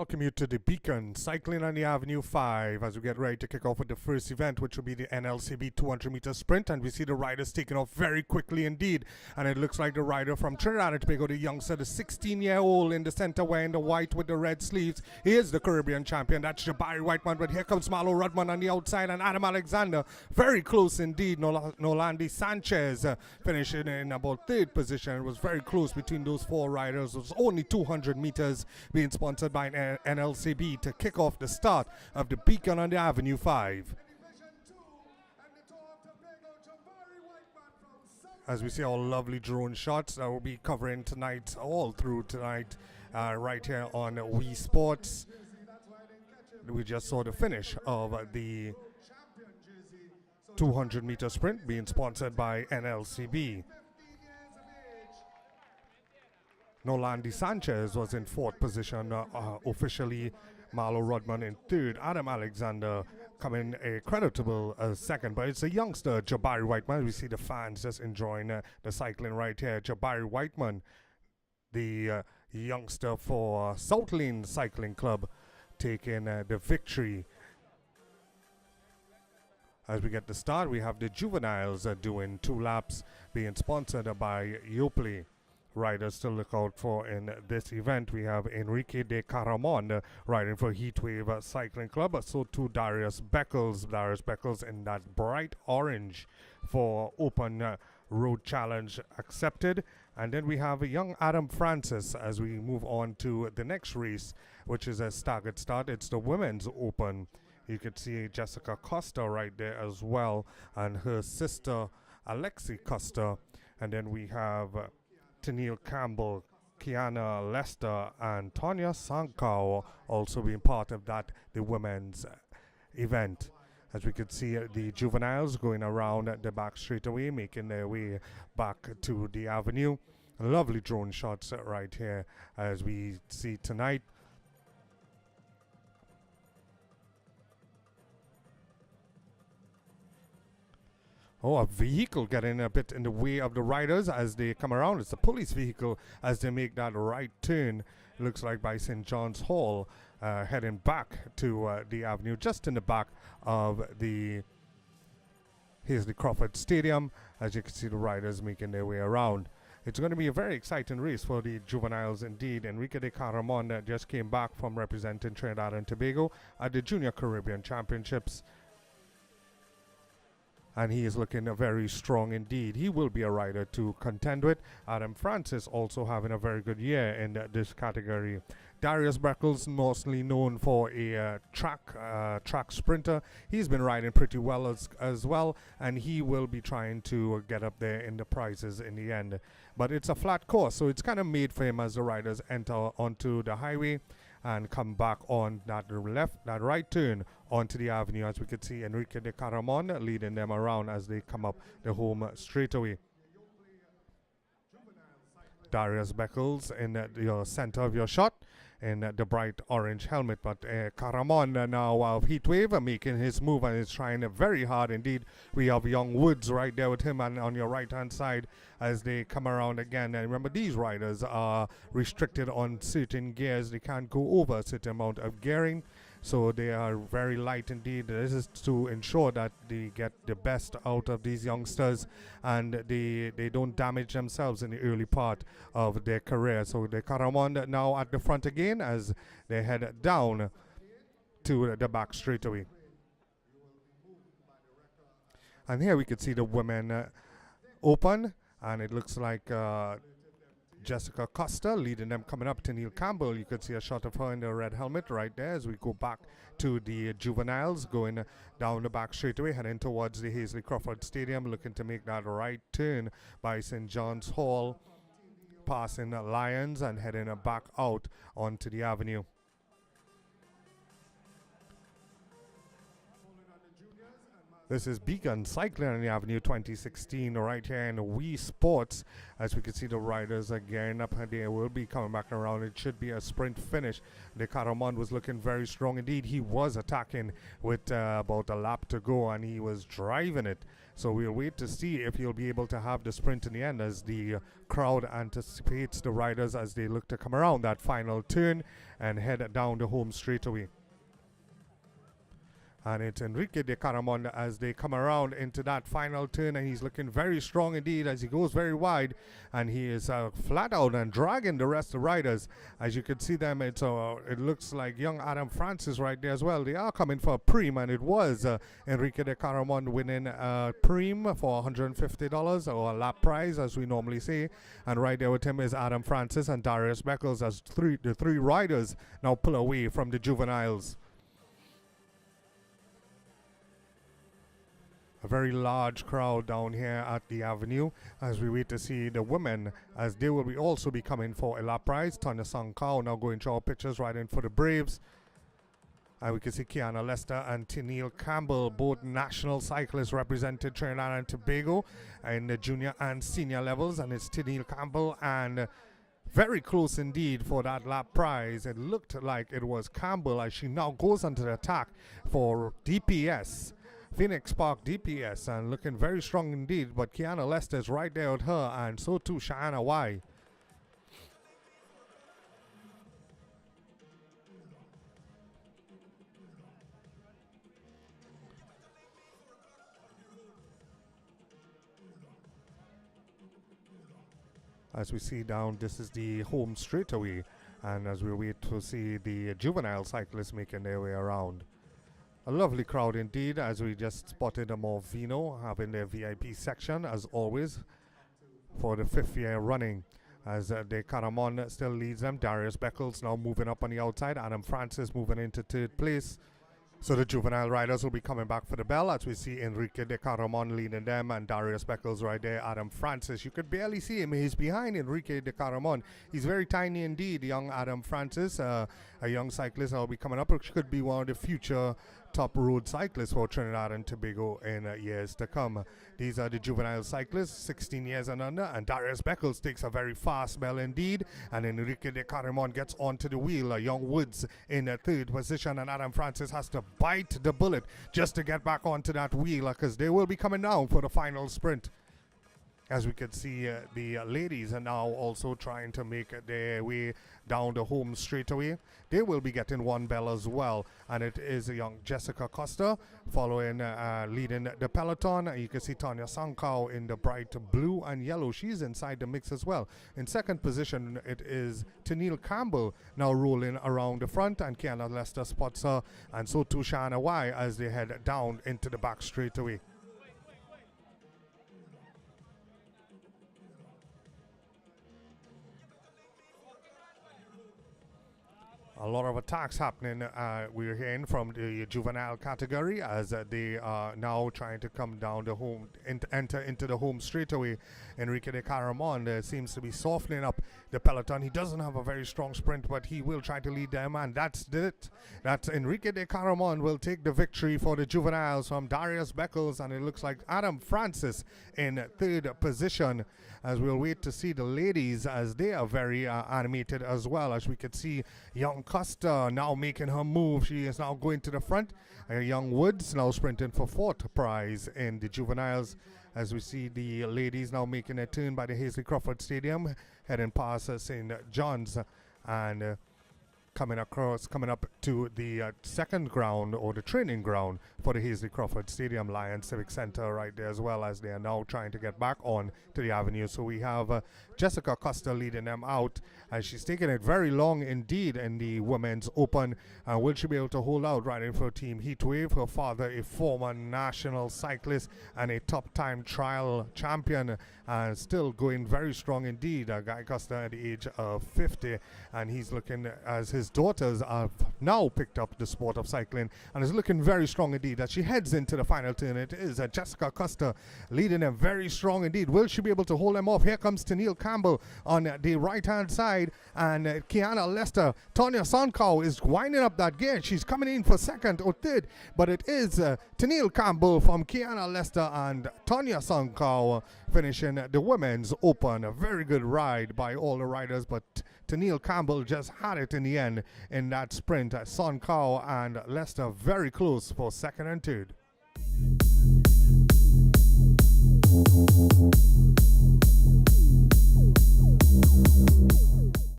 welcome you to the Beacon Cycling on the Avenue 5 as we get ready to kick off with the first event, which will be the NLCB 200-meter sprint. And we see the riders taking off very quickly indeed. And it looks like the rider from Trinidad and Tobago, the youngster, the 16-year-old in the center wearing the white with the red sleeves. He is the Caribbean champion. That's Jabari Whiteman. But here comes Marlo Rudman on the outside and Adam Alexander. Very close indeed. Nolandi Sanchez finishing in about third position. It was very close between those four riders. It was only 200 meters being sponsored by NLCB to kick off the start of the Beacon on the Avenue 5. As we see all lovely drone shots that we'll be covering tonight, all through tonight, right here on Wii Sports. We just saw the finish of the 200-meter sprint being sponsored by NLCB. Nolandi Sanchez was in fourth position, officially Marlo Rudman in third, Adam Alexander coming a creditable second, but it's a youngster, Jabari Whiteman. We see the fans just enjoying the cycling right here. Jabari Whiteman, the youngster for South Lane Cycling Club, taking the victory. As we get the start, we have the juveniles doing 2 laps, being sponsored by Yoplait. Riders to look out for in this event. We have Enrique de Caramon riding for Heatwave Cycling Club. So too Darius Beckles. Darius Beckles in that bright orange for Open Road Challenge accepted. And then we have a young Adam Francis as we move on to the next race, which is a staggered start. It's the Women's Open. You could see Jessica Costa right there as well, and her sister Alexi Costa. And then we have Tennille Campbell, Kiana Lester, and Tonya Sankau also being part of that, the women's event. As we could see, the juveniles going around the back straightaway, making their way back to the avenue. Lovely drone shots right here as we see tonight. Oh, a vehicle getting a bit in the way of the riders as they come around. It's a police vehicle as they make that right turn. It looks like by St. John's Hall, heading back to the avenue, just in the back of the Hazley Crawford Stadium. As you can see, the riders making their way around. It's going to be a very exciting race for the juveniles indeed. Enrique de Caramon just came back from representing Trinidad and Tobago at the Junior Caribbean Championships. And he is looking very strong indeed. He will be a rider to contend with. Adam Francis also having a very good year in this category. Darius Beckles, mostly known for a track sprinter. He's been riding pretty well as well, and he will be trying to get up there in the prizes in the end. But it's a flat course, so it's kind of made for him as the riders enter onto the highway and come back on that right turn onto the avenue. As we could see, Enrique de Caramon leading them around as they come up the home straightaway. Darius Beckles in your center of your shot in the bright orange helmet, but Caramon now of Heatwave making his move and is trying very hard indeed. We have Young Woods right there with him and on your right hand side as they come around again. And remember, these riders are restricted on certain gears. They can't go over a certain amount of gearing, so they are very light indeed. This is to ensure that they get the best out of these youngsters and they don't damage themselves in the early part of their career. So the Caramon now at the front again as they head down to the back straightaway. And here we could see the women open, and it looks like Jessica Costa leading them coming up. Tennille Campbell, you could see a shot of her in the red helmet right there as we go back to the juveniles going down the back straightaway, heading towards the Hazley Crawford Stadium, looking to make that right turn by St. John's Hall, passing Lions and heading back out onto the avenue. This is Beacon Cycling on the Avenue 2016 right here in Wii Sports. As we can see the riders again up there will be coming back around. It should be a sprint finish. De Caramon was looking very strong indeed. He was attacking with about a lap to go and he was driving it. So we'll wait to see if he'll be able to have the sprint in the end as the crowd anticipates the riders as they look to come around that final turn and head down the home straightaway. And it's Enrique de Caramon as they come around into that final turn, and he's looking very strong indeed as he goes very wide, and he is flat out and dragging the rest of the riders. As you can see them, it looks like young Adam Francis right there as well. They are coming for a preem, and it was Enrique de Caramon winning a preem for $150 or a lap prize as we normally say. And right there with him is Adam Francis and Darius Beckles as the three riders now pull away from the juveniles. A very large crowd down here at the avenue as we wait to see the women as they will also be coming for a lap prize. Tanya Sankau now going to our pictures right in for the Braves. And we can see Kiana Lester and Tennille Campbell, both national cyclists represented Trinidad and Tobago in the junior and senior levels. And it's Tennille Campbell and very close indeed for that lap prize. It looked like it was Campbell as she now goes onto the attack for DPS. Phoenix Park DPS and looking very strong indeed, but Kiana Lester is right there with her and so too Shana Y. As we see down, this is the home straightaway, and as we wait to see the juvenile cyclists making their way around. A lovely crowd indeed, as we just spotted a Movino having their VIP section as always for the 5th year running. As De Caramon still leads them. Darius Beckles now moving up on the outside. Adam Francis moving into 3rd place. So the juvenile riders will be coming back for the bell as we see Enrique de Caramon leading them and Darius Beckles right there. Adam Francis, you could barely see him. He's behind Enrique de Caramon. He's very tiny indeed, young Adam Francis, a young cyclist that will be coming up, which could be one of the future top road cyclists for Trinidad and Tobago in years to come. These are the juvenile cyclists, 16 years and under, and Darius Beckles takes a very fast bell indeed, and Enrique de Caramon gets onto the wheel. Young Woods in 3rd position, and Adam Francis has to bite the bullet just to get back onto that wheel because they will be coming down for the final sprint. As we can see, the ladies are now also trying to make their way down the home straightaway. They will be getting one bell as well, and it is a young Jessica Costa following, leading the peloton. You can see Tanya Sankau in the bright blue and yellow. She's inside the mix as well. In 2nd position, it is Tennille Campbell now rolling around the front, and Kiana Lester spots her, and so too Shana Y as they head down into the back straightaway. A lot of attacks happening, we're hearing from the juvenile category as they are now trying to come down the home, enter into the home straightaway. Enrique de Caramon seems to be softening up the peloton. He doesn't have a very strong sprint, but he will try to lead them, and that's it. That's Enrique de Caramon will take the victory for the juveniles from Darius Beckles, and it looks like Adam Francis in 3rd position. As we'll wait to see the ladies as they are very animated as well. As we can see young Costa now making her move. She is now going to the front. Young Woods now sprinting for 4th prize in the juveniles. As we see the ladies now making a turn by the Hazley Crawford Stadium, heading past St. John's and coming up to the 2nd ground or the training ground for the Hazley Crawford Stadium, Lions Civic Center right there as well, as they are now trying to get back on to the avenue. So we have Jessica Costa leading them out, and she's taking it very long indeed in the women's open. Will she be able to hold out right in for Team Heatwave? Her father, a former national cyclist and a top time trial champion, still going very strong indeed. Guy Costa at the age of 50, and he's looking as his whose daughters have now picked up the sport of cycling and is looking very strong indeed as she heads into the final turn. It is Jessica Custer leading them very strong indeed. Will she be able to hold them off? Here comes Tennille Campbell on the right-hand side, and Kiana Lester. Tonya Sonkow is winding up that gear. She's coming in for second or third, but it is Tennille Campbell from Kiana Lester and Tonya Sonkow finishing the women's open. A very good ride by all the riders, but Tennille Campbell just had it in the end in that sprint. Sonkow and Lester very close for second and third.